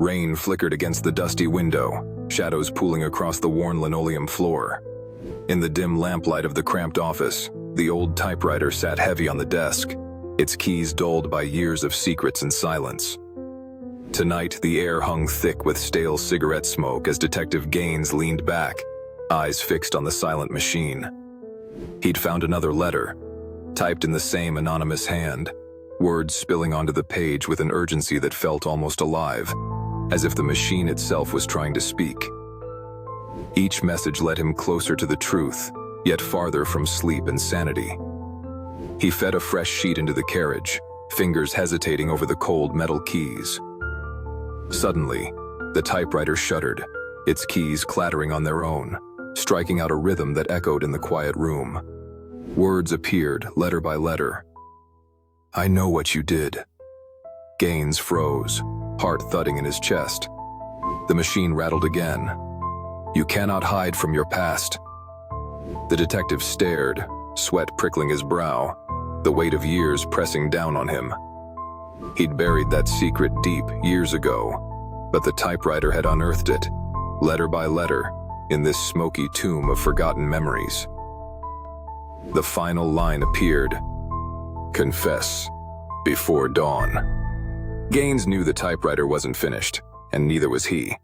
Rain flickered against the dusty window, shadows pooling across the worn linoleum floor. In the dim lamplight of the cramped office, the old typewriter sat heavy on the desk, its keys dulled by years of secrets and silence. Tonight, the air hung thick with stale cigarette smoke as Detective Gaines leaned back, eyes fixed on the silent machine. He'd found another letter, typed in the same anonymous hand, words spilling onto the page with an urgency that felt almost alive, as if the machine itself was trying to speak. Each message led him closer to the truth, yet farther from sleep and sanity. He fed a fresh sheet into the carriage, fingers hesitating over the cold metal keys. Suddenly, the typewriter shuddered, its keys clattering on their own, striking out a rhythm that echoed in the quiet room. Words appeared, letter by letter. "I know what you did." Gaines froze, heart thudding in his chest. The machine rattled again. "You cannot hide from your past." The detective stared, sweat prickling his brow, the weight of years pressing down on him. He'd buried that secret deep years ago, but the typewriter had unearthed it, letter by letter, in this smoky tomb of forgotten memories. The final line appeared: "Confess before dawn." Gaines knew the typewriter wasn't finished, and neither was he.